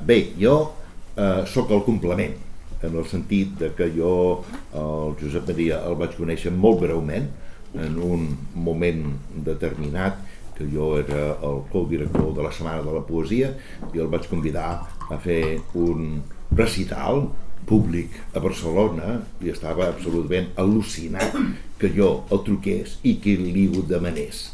Bé, jo sóc el complement, en el sentit de que jo el Josep Maria el vaig conèixer molt breument en un moment determinat que jo era el co-director de la Setmana de la Poesia i el vaig convidar a fer un recital públic a Barcelona i estava absolutament al·lucinat que jo el truqués i que li ho demanés.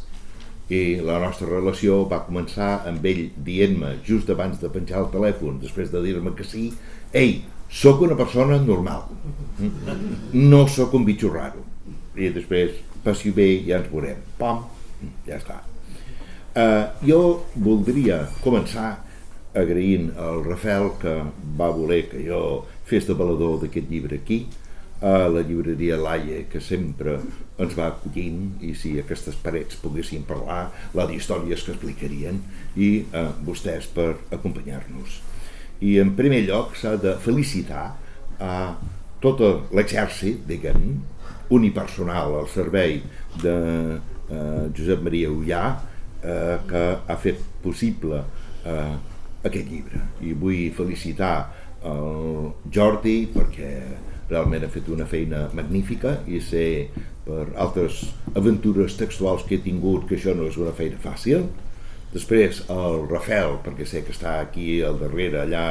I la nostra relació va començar amb ell dient-me just abans de penjar el telèfon, després de dir-me que sí: ei, sóc una persona normal, no sóc un bitxo raro. I després, passi bé, ja ens veurem. Pam, ja està. Jo voldria començar agraint al Rafael que va voler que jo fes de valedor d'aquest llibre aquí, a la llibreria Laie, que sempre ens va acollint, i si aquestes parets poguessin parlar, la d'històries que explicarien, i vostès per acompanyar-nos. I en primer lloc s'ha de felicitar a tot l'exèrcit, diguem, unipersonal al servei de Josep Maria Ullà, que ha fet possible aquest llibre. I vull felicitar el Jordi perquè realment ha fet una feina magnífica i sé per altres aventures textuals que he tingut que això no és una feina fàcil. Després el Rafael, perquè sé que està aquí al darrere allà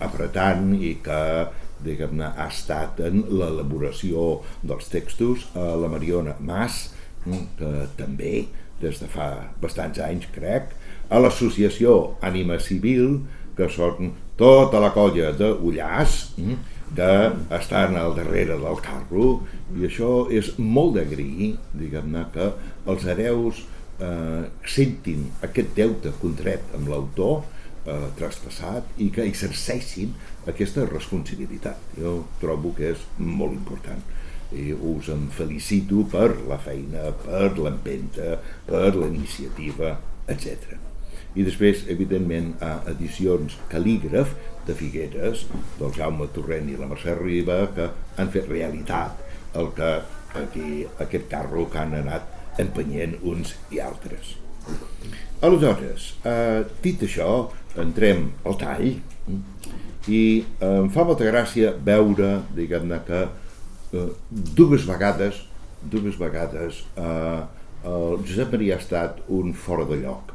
apretant i que diguem-ne ha estat en l'elaboració dels textos, la Mariona Mas, que també des de fa bastants anys crec, a l'associació Ànima Civil, que són tota la colla d'Ullàs, que estan al darrere del carro, i això és molt d'agrair, diguem-ne, que els hereus sentin aquest deute contret amb l'autor traspassat i que exerceixin aquesta responsabilitat. Jo trobo que és molt important i us en felicito per la feina, per l'empenta, per la iniciativa, etc. I després, evidentment, a edicions Cal·lígraf de Figueres, del Jaume Torrent i la Mercè Riba, que han fet realitat el que aquí, aquest carro que han anat empenyent uns i altres. Aleshores, dit això, entrem al tall i em fa molta gràcia veure, diguem-ne, que dues vegades el Josep Maria ha estat un fora de lloc,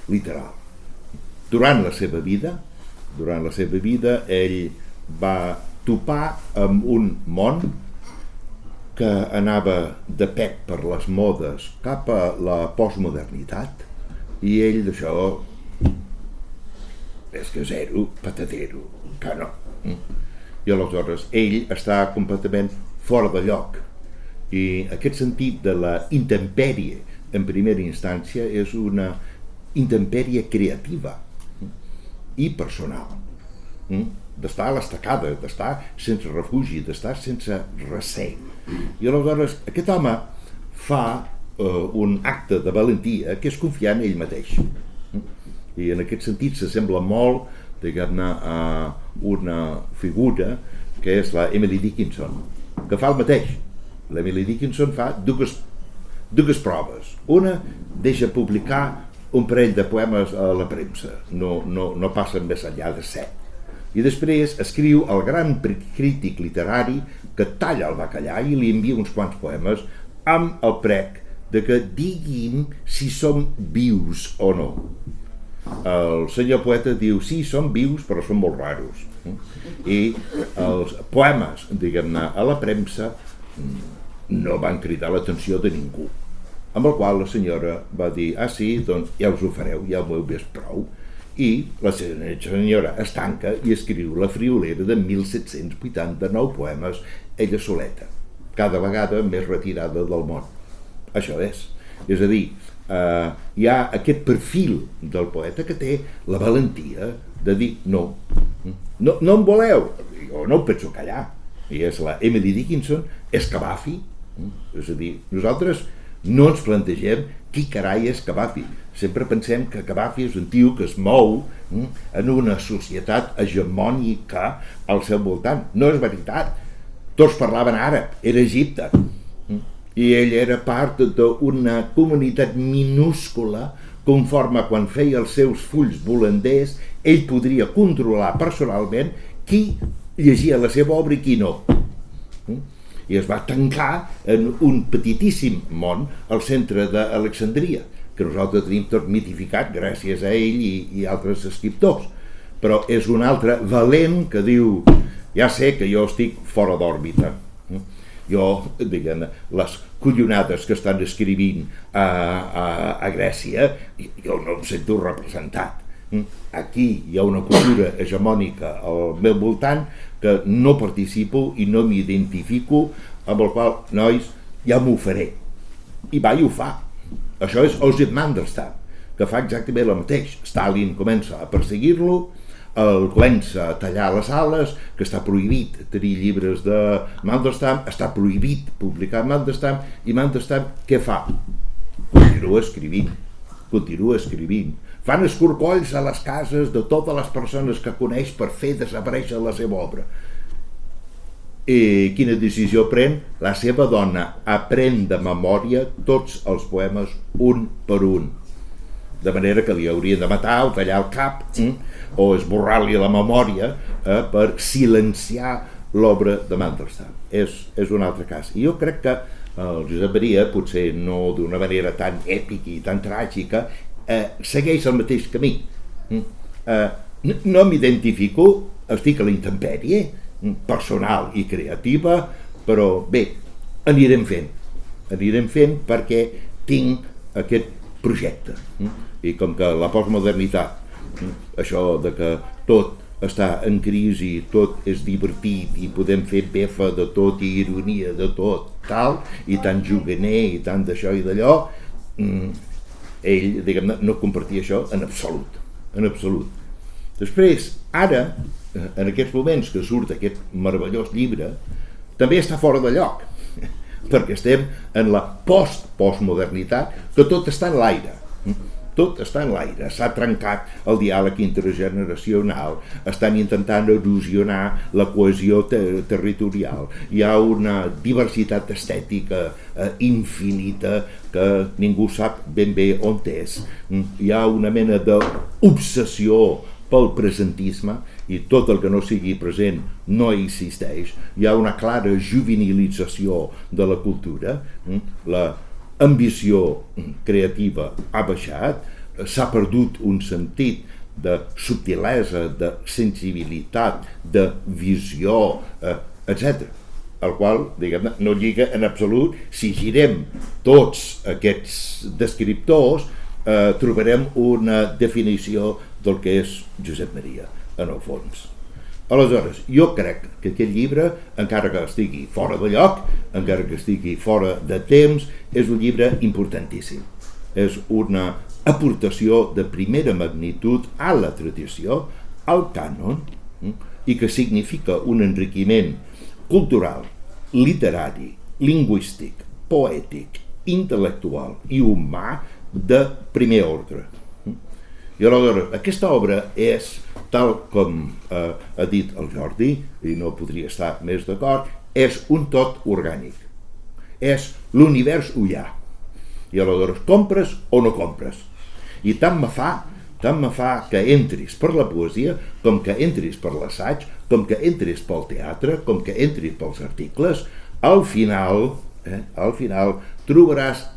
literal. Durant la seva vida ell va topar amb un món que anava de pec per les modes cap a la postmodernitat i ell d'això és que zero, patatero, que no. I aleshores ell està completament fora de lloc i aquest sentit de la intempèrie en primera instància és una intempèrie creativa i personal, d'estar a l'estacada, d'estar sense refugi, d'estar sense recer. I aleshores aquest home fa un acte de valentia que és confiar en ell mateix. I en aquest sentit s'assembla molt, diguem-ne, a una figura que és la Emily Dickinson, que fa el mateix. L'Emily Dickinson fa dues proves. Una, deixa publicar un parell de poemes a la premsa, no passen més enllà de 7. I després escriu el gran crític literari que talla el bacallà i li envia uns quants poemes amb el prec de que diguin si som vius o no. El senyor poeta diu sí, són vius però són molt raros. I els poemes, diguem-ne, a la premsa no van cridar l'atenció de ningú. Amb el qual la senyora va dir sí, doncs ja us ho fareu, ja ho heu vist prou. I la senyora es tanca i escriu la friolera de 1789 poemes ella soleta, cada vegada més retirada del món. Això és. És a dir, hi ha aquest perfil del poeta que té la valentia de dir no em voleu, jo no ho penso callar. I és la Emily Dickinson, és Cavafy. És a dir, nosaltres no ens plantegem qui carai és Cavafy. Sempre pensem que Cavafy és un tio que es mou en una societat hegemònica al seu voltant. No és veritat. Tots parlaven àrab, era Egipte. I ell era part d'una comunitat minúscula conforme quan feia els seus fulls volanders, ell podria controlar personalment qui llegia la seva obra i qui no. I es va tancar en un petitíssim món al centre d'Alexandria, que nosaltres tenim tot mitificat gràcies a ell i altres escriptors. Però és un altre valent que diu: ja sé que jo estic fora d'òrbita. Jo, diguem, les collonades que estan escrivint a Grècia, jo no em sento representat. Aquí hi ha una cultura hegemònica al meu voltant que no participo i no m'identifico, amb el qual, nois, ja m'ho faré. I va i ho fa. Això és Osip Mandelstam, que fa exactament el mateix. Stalin comença a perseguir-lo, el comença a tallar les ales, que està prohibit tenir llibres de Mandelstam, està prohibit publicar Mandelstam, i Mandelstam què fa? Continua escrivint. Fan escorcolls a les cases de totes les persones que coneix per fer desaparèixer la seva obra. I quina decisió pren? La seva dona aprèn de memòria tots els poemes un per un. De manera que li haurien de matar o tallar el cap o esborrar-li la memòria per silenciar l'obra de Mandelstam. És un altre cas. I jo crec que el Josep Maria, potser no d'una manera tan èpica i tan tràgica, segueix el mateix camí. No m'identifico, estic a la intempèrie personal i creativa, però bé, anirem fent perquè tinc aquest projecte. I com que la postmodernitat, això de que tot està en crisi, tot és divertit i podem fer befa de tot i ironia de tot, tal, i tant juganer i tant d'això i d'allò, ell, diguem-ne, no compartia això en absolut. Després, ara, en aquests moments que surt aquest meravellós llibre, també està fora de lloc, perquè estem en la postmodernitat, que tot està en l'aire. S'ha trencat el diàleg intergeneracional, estan intentant erosionar la cohesió territorial, hi ha una diversitat estètica infinita que ningú sap ben bé on és, hi ha una mena d'obsessió pel presentisme i tot el que no sigui present no existeix, hi ha una clara juvenilització de la cultura, la ambició creativa ha baixat, s'ha perdut un sentit de subtilesa, de sensibilitat, de visió, etc. El qual, diguem-ne, no lliga en absolut. Si girem tots aquests descriptors, trobarem una definició del que és Josep Maria, en el fons. Aleshores, jo crec que aquest llibre, encara que estigui fora de lloc, encara que estigui fora de temps, és un llibre importantíssim. És una aportació de primera magnitud a la tradició, al cànon, i que significa un enriquiment cultural, literari, lingüístic, poètic, intel·lectual i humà de primer ordre. I aleshores, aquesta obra és, tal com ha dit el Jordi, i no podria estar més d'acord, és un tot orgànic. És l'univers ullà. I aleshores, compres o no compres. I tant me fa que entris per la poesia, com que entris per l'assaig, com que entris pel teatre, com que entris pels articles, al final trobaràs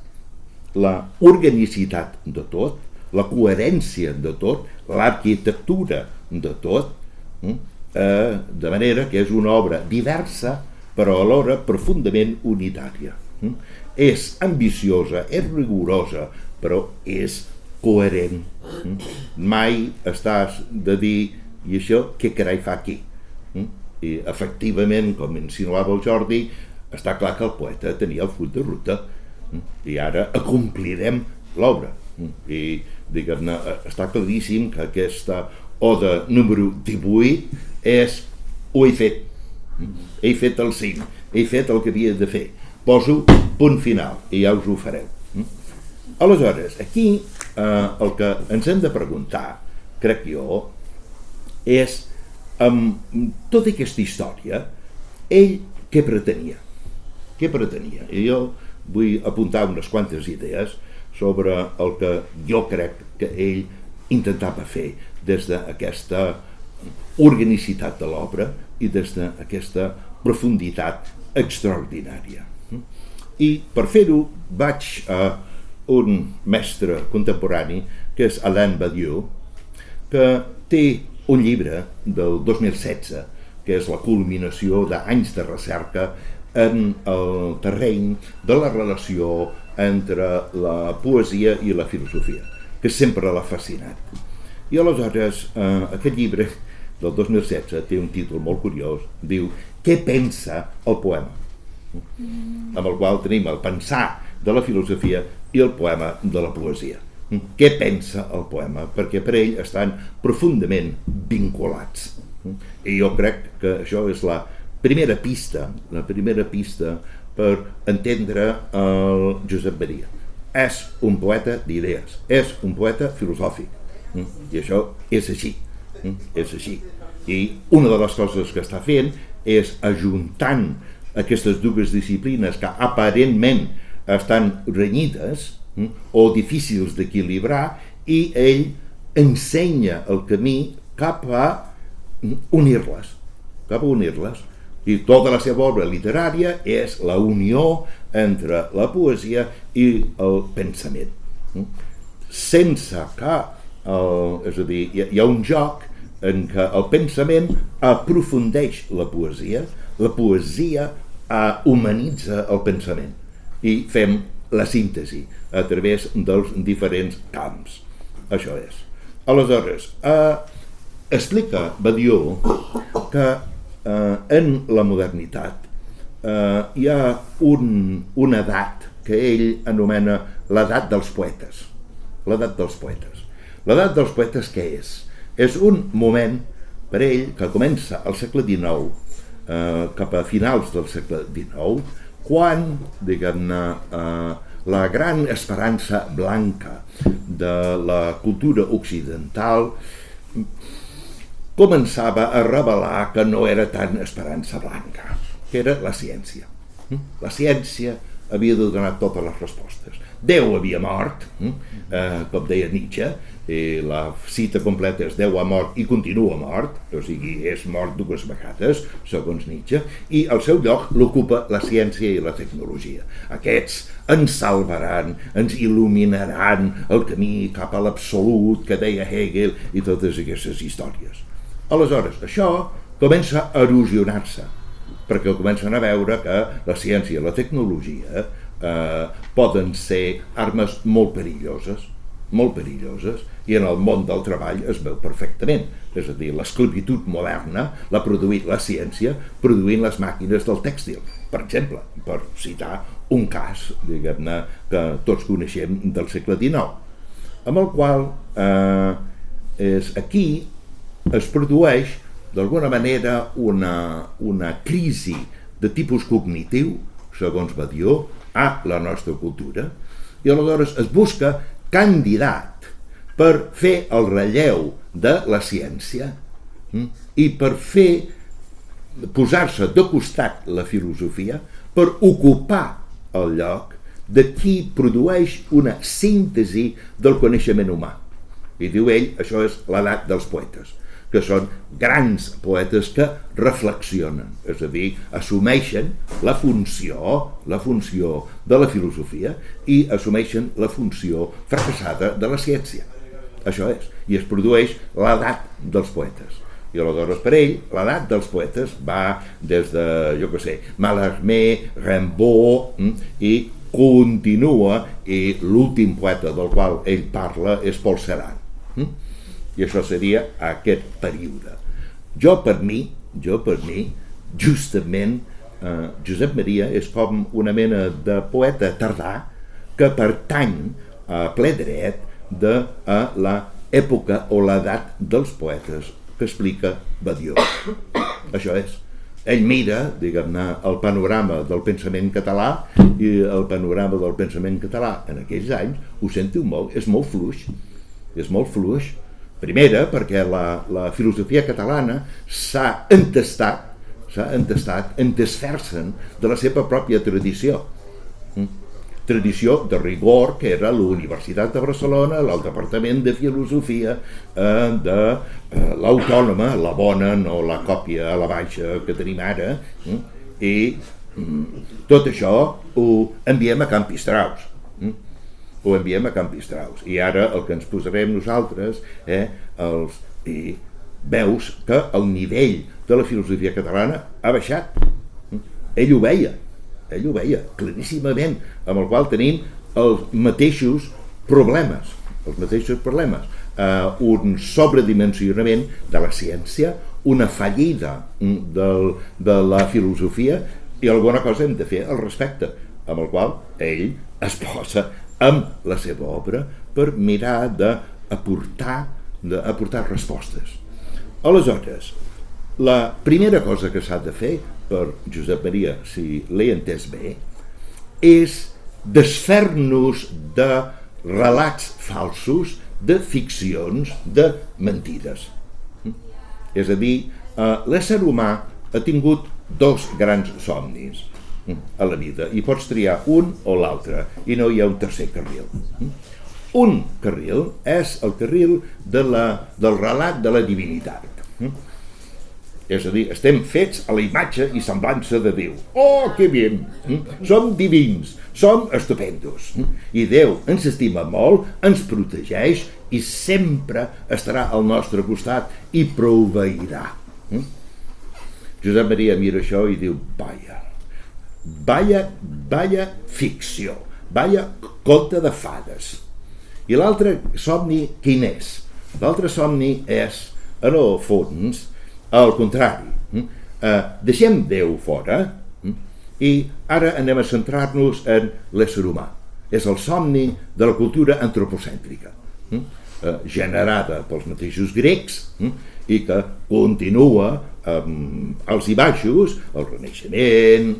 la organicitat de tot, la coherència de tot, l'arquitectura de tot, de manera que és una obra diversa, però alhora profundament unitària. És ambiciosa, és rigorosa, però és coherent. Mai estàs de dir, i això què carai fa aquí? I efectivament, com insinuava el Jordi, està clar que el poeta tenia el full de ruta, i ara acomplirem l'obra. I, diguem-ne, està claríssim que aquesta oda número 18 és ho he fet el cim, he fet el que havia de fer, poso punt final i ja us ho fareu. Aleshores, aquí el que ens hem de preguntar, crec jo, és amb tota aquesta història, ell què pretenia? I jo vull apuntar unes quantes idees sobre el que jo crec que ell intentava fer des d'aquesta organicitat de l'obra i des d'aquesta profunditat extraordinària. I per fer-ho vaig a un mestre contemporani que és Alain Badiou, que té un llibre del 2016 que és la culminació d'anys de recerca en el terreny de la relació entre la poesia i la filosofia, que sempre l'ha fascinat. I aleshores aquest llibre del 2016 té un títol molt curiós, diu Què pensa el poema? Amb el qual tenim el pensar de la filosofia i el poema de la poesia. Què pensa el poema? Perquè per ell estan profundament vinculats. I jo crec que això és la primera pista per entendre el Josep Maria. És un poeta d'idees, és un poeta filosòfic. I això és així. És així. I una de les coses que està fent és ajuntant aquestes dues disciplines que aparentment estan renyides o difícils d'equilibrar, i ell ensenya el camí cap a unir-les. I tota la seva obra literària és la unió entre la poesia i el pensament. Sense que, és a dir, hi ha un joc en què el pensament aprofundeix la poesia humanitza el pensament i fem la síntesi a través dels diferents camps. Això és. Aleshores, explica Badiou que en la modernitat hi ha una edat que ell anomena l'edat dels poetes. L'edat dels poetes. L'edat dels poetes què és? És un moment per ell que comença al segle XIX, cap a finals del segle XIX, quan, diguem-ne, la gran esperança blanca de la cultura occidental començava a revelar que no era tan esperança blanca, que era la ciència. La ciència havia de donar totes les respostes. Déu havia mort, com deia Nietzsche, i la cita completa és Déu ha mort i continua mort, o sigui, és mort dues vegades, segons Nietzsche, i al seu lloc l'ocupa la ciència i la tecnologia. Aquests ens salvaran, ens il·luminaran el camí cap a l'absolut que deia Hegel i totes aquestes històries. Aleshores, això comença a erosionar-se, perquè comencen a veure que la ciència i la tecnologia poden ser armes molt perilloses, i en el món del treball es veu perfectament. És a dir, l'esclavitud moderna l'ha produït la ciència produint les màquines del tèxtil, per exemple, per citar un cas, diguem-ne, que tots coneixem del segle XIX, amb el qual aquí es produeix d'alguna manera una crisi de tipus cognitiu, segons Badiou, a la nostra cultura, i aleshores es busca candidat per fer el relleu de la ciència i per posar-se de costat la filosofia, per ocupar el lloc de qui produeix una síntesi del coneixement humà. I diu ell, això és l'edat dels poetes, que són grans poetes que reflexionen, és a dir, assumeixen la funció de la filosofia i assumeixen la funció fracassada de la ciència. Això és, i es produeix l'edat dels poetes. I aleshores per ell, l'edat dels poetes va des de, jo què sé, Mallarmé, Rimbaud, i continua, i l'últim poeta del qual ell parla és Paul Celan. I això seria aquest període. Jo per mi, justament, Josep Maria és com una mena de poeta tardà que pertany a ple dret a l'època o l'edat dels poetes que explica Badiou. Això és. Ell mira, diguem-ne, el panorama del pensament català, i el panorama del pensament català en aquells anys, ho sento molt, és molt fluix. És molt fluix. Primera, perquè la filosofia catalana s'ha entestat en desfer-se'n de la seva pròpia tradició. tradició de rigor que era la Universitat de Barcelona, el Departament de Filosofia de l'Autònoma, la bona, no la còpia a la baixa que tenim ara, i tot això ho enviem a Can Pistraus. Ho enviem a Can Pistraus. I ara el que ens posarem nosaltres, i veus que el nivell de la filosofia catalana ha baixat. Ell ho veia claríssimament, amb el qual tenim els mateixos problemes, un sobredimensionament de la ciència, una fallida de la filosofia, i alguna cosa hem de fer al respecte, amb el qual ell es posa amb la seva obra per mirar d'aportar respostes. Aleshores, la primera cosa que s'ha de fer per Josep Maria, si l'he entès bé, és desfer-nos de relats falsos, de ficcions, de mentides. És a dir, l'ésser humà ha tingut dos grans somnis a la vida, i pots triar un o l'altre, i no hi ha un tercer carril. Un carril és el carril del relat de la divinitat. És a dir, estem fets a la imatge i semblança de Déu. Oh, que bé! Som divins, som estupendos. I Déu ens estima molt, ens protegeix i sempre estarà al nostre costat i proveirà. Josep Maria mira això i diu, vaya ficció, vaya conte de fades. I l'altre somni quin és? L'altre somni és, en el fons, al contrari. Deixem Déu fora i ara anem a centrar-nos en l'ésser humà. És el somni de la cultura antropocèntrica, generada pels mateixos grecs i que continua als i baixos, el Renaixement,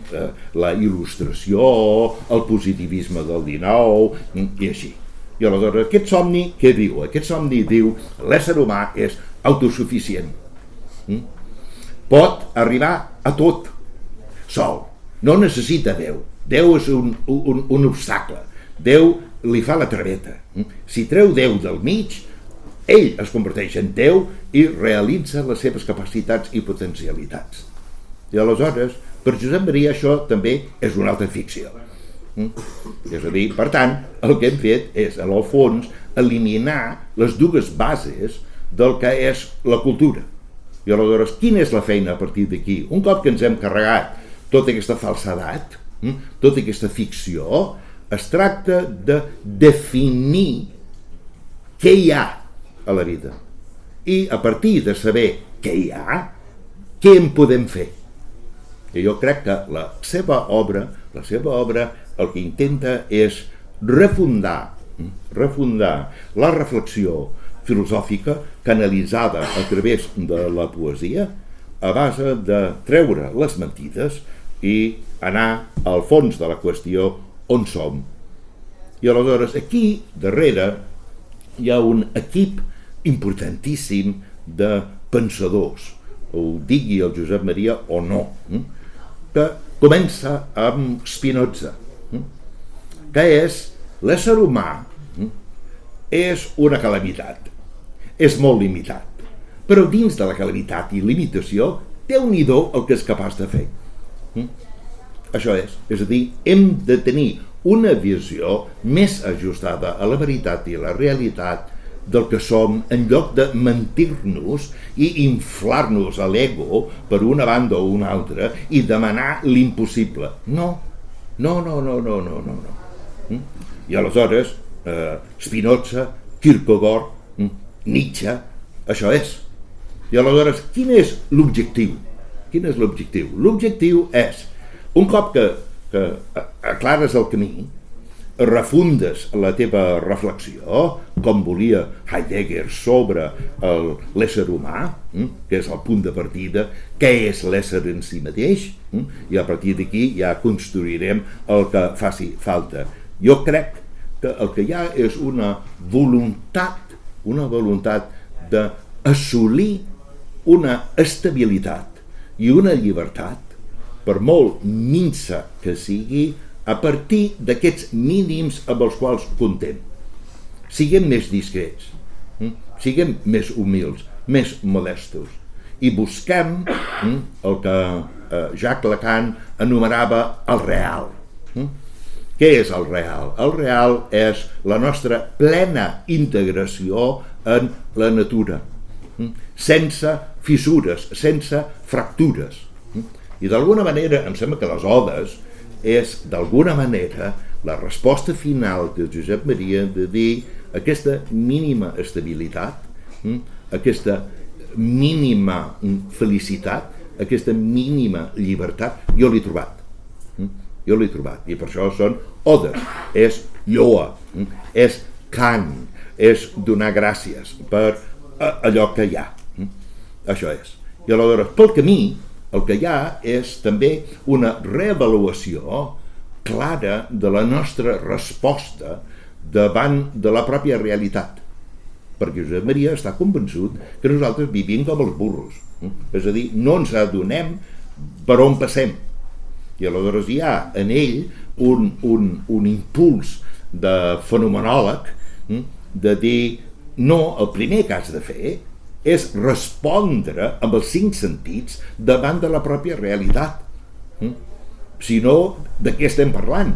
la Il·lustració, el positivisme del XIX i així. I aleshores aquest somni què diu? Aquest somni diu l'ésser humà és autosuficient, pot arribar a tot sol, no necessita Déu. Déu és un obstacle, Déu li fa la traveta. Si treu Déu del mig, ell es converteix en Déu i realitza les seves capacitats i potencialitats. I aleshores, per Josep Maria, això també és una altra ficció. És a dir, per tant, el que hem fet és, en el fons, eliminar les dues bases del que és la cultura. I aleshores, quina és la feina a partir d'aquí? Un cop que ens hem carregat tota aquesta falsedat, tota aquesta ficció, es tracta de definir què hi ha a la vida. I a partir de saber què hi ha, què en podem fer? I jo crec que la seva obra el que intenta és refundar la reflexió filosòfica canalitzada a través de la poesia a base de treure les mentides i anar al fons de la qüestió on som. I aleshores aquí darrere hi ha un equip importantíssim de pensadors, ho digui el Josep Maria o no, que comença amb Spinoza, que és l'ésser humà és una calamitat, és molt limitat, però dins de la calamitat i limitació Déu-n'hi-do el que és capaç de fer. Això és a dir, hem de tenir una visió més ajustada a la veritat i la realitat del que som, en lloc de mentir-nos i inflar-nos a l'ego per una banda o una altra i demanar l'impossible. No. I aleshores Spinoza, Kierkegaard, Nietzsche, això és. I aleshores, quin és l'objectiu? L'objectiu és, un cop que aclares el camí, refundes la teva reflexió, com volia Heidegger sobre l'ésser humà, que és el punt de partida, què és l'ésser en si mateix, i a partir d'aquí ja construirem el que faci falta. Jo crec que el que hi ha és una voluntat d'assolir una estabilitat i una llibertat, per molt minsa que sigui, a partir d'aquests mínims amb els quals comptem. Siguem més discrets, siguem més humils, més modestos, i busquem el que Jacques Lacan anomenava el real. Què és el real? El real és la nostra plena integració en la natura, sense fissures, sense fractures. I d'alguna manera, em sembla que les odes és d'alguna manera la resposta final de Josep Maria de dir aquesta mínima estabilitat, aquesta mínima felicitat, aquesta mínima llibertat, jo l'he trobat. I per això són odes, és lloa, és cant, és donar gràcies per allò que hi ha. Això és. I aleshores, pel camí, el que hi ha és també una reavaluació clara de la nostra resposta davant de la pròpia realitat. Perquè Josep Maria està convençut que nosaltres vivim com els burros. És a dir, no ens adonem per on passem. I aleshores hi ha en ell un impuls de fenomenòleg de dir, no, el primer que has de fer és respondre amb els 5 sentits davant de la pròpia realitat. Si no, de què estem parlant?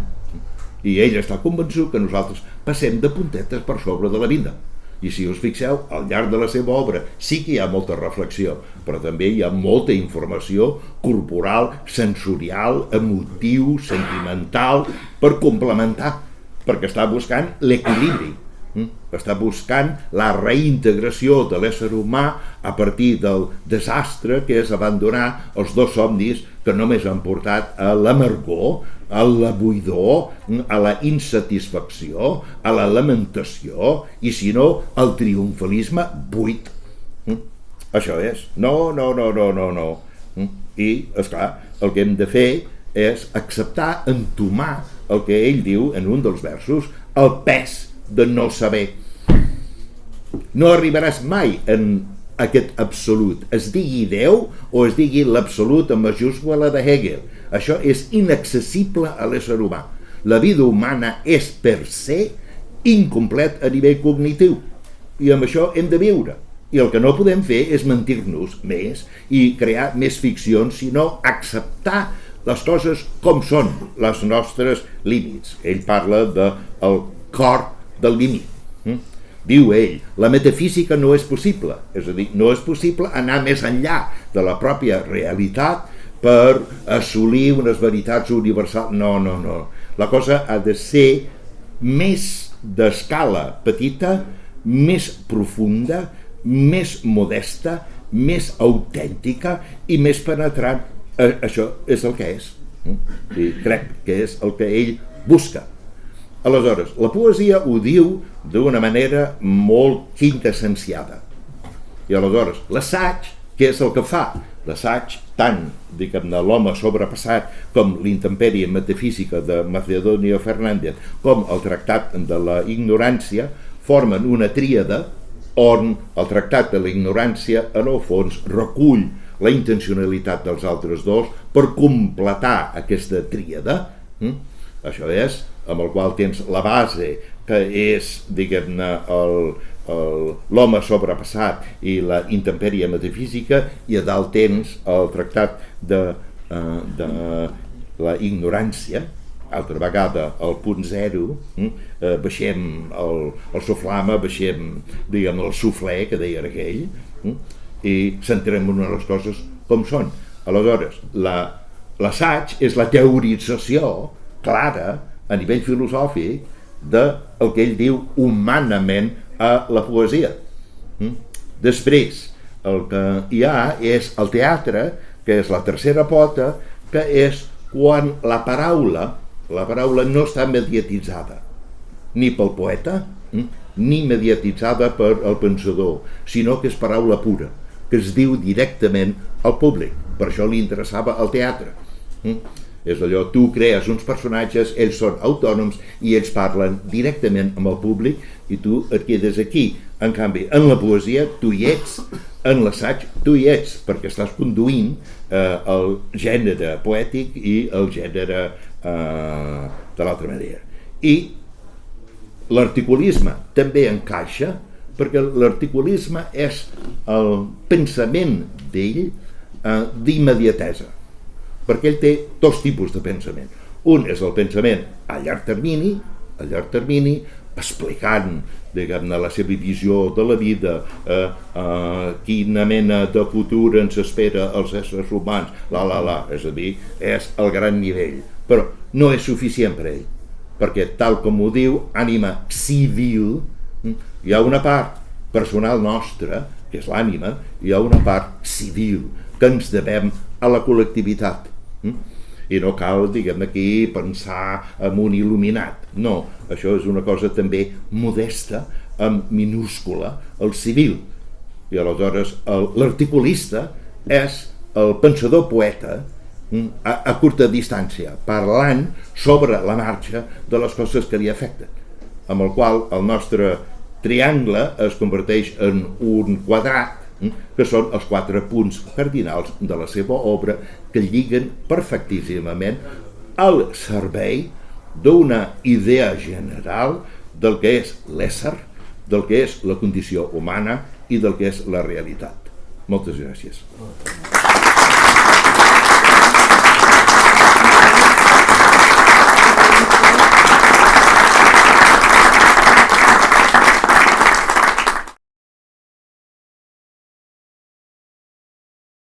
I ell està convençut que nosaltres passem de puntetes per sobre de la vida. I si us fixeu, al llarg de la seva obra sí que hi ha molta reflexió, però també hi ha molta informació corporal, sensorial, emotiu, sentimental, per complementar, perquè està buscant l'equilibri. Està buscant la reintegració de l'ésser humà a partir del desastre que és abandonar els 2 somnis que només han portat a l'amargor, a la buidor, a la insatisfacció, a la lamentació i, si no, al triomfalisme buit. Això és. No. I, esclar, el que hem de fer és acceptar, entomar el que ell diu en un dels versos, el pes de no saber. No arribaràs mai en aquest absolut, es digui Déu o es digui l'absolut en majúscula de Hegel. Això és inaccessible a l'ésser humà. La vida humana és per se incomplet a nivell cognitiu i amb això hem de viure. I el que no podem fer és mentir-nos més i crear més ficcions, sinó acceptar les coses com són, les nostres límits. Ell parla del cor del límit. Diu ell, la metafísica no és possible, és a dir, no és possible anar més enllà de la pròpia realitat per assolir unes veritats universals. No. La cosa ha de ser més d'escala petita, més profunda, més modesta, més autèntica i més penetrant. Això és el que és. I crec que és el que ell busca. Aleshores, la poesia ho diu d'una manera molt quintessenciada. I aleshores, l'assaig, què és el que fa? L'assaig, tant, diguem-ne, l'home sobrepassat com l'intempèrie metafísica de Macedonio Fernández, com el tractat de la ignorància, formen una tríada on el tractat de la ignorància, en el fons, recull la intencionalitat dels altres dos per completar aquesta tríada. Això és, amb el qual tens la base, que és, diguem-ne, l'home sobrepassat i la intempèrie metafísica, i a dalt tens el tractat de la ignorància. Altra vegada, al punt zero, baixem el soflama, baixem, diguem, el suflé, que deia aquell, i centrem en les coses com són. Aleshores, l'assaig és la teorització clara a nivell filosòfic del que ell diu humanament a la poesia. Després, el que hi ha és el teatre, que és la tercera pota, que és quan la paraula no està mediatitzada, ni pel poeta, ni mediatitzada per el pensador, sinó que és paraula pura, que es diu directament al públic. Per això li interessava el teatre. És allò, tu crees uns personatges, ells són autònoms i ells parlen directament amb el públic i tu et quedes aquí. En canvi, en la poesia tu hi ets, en l'assaig tu hi ets, perquè estàs conduint el gènere poètic i el gènere de l'altra manera. I l'articulisme també encaixa, perquè l'articulisme és el pensament d'ell d'immediatesa, perquè ell té dos tipus de pensament. Un és el pensament a llarg termini, explicant, diguem-ne, la seva visió de la vida, quina mena de futur ens espera als éssers humans, és a dir, és el gran nivell. Però no és suficient per ell, perquè tal com ho diu ànima civil, hi ha una part personal nostra, que és l'ànima, hi ha una part civil, que ens devem a la col·lectivitat. I no cal, diguem aquí, pensar en un il·luminat. No, això és una cosa també modesta, amb minúscula, el civil. I aleshores l'articulista és el pensador poeta a curta distància, parlant sobre la marxa de les coses que li afecten, amb el qual el nostre triangle es converteix en un quadrat, que són els 4 punts cardinals de la seva obra, que lliguen perfectíssimament al servei d'una idea general del que és l'ésser, del que és la condició humana i del que és la realitat. Moltes gràcies.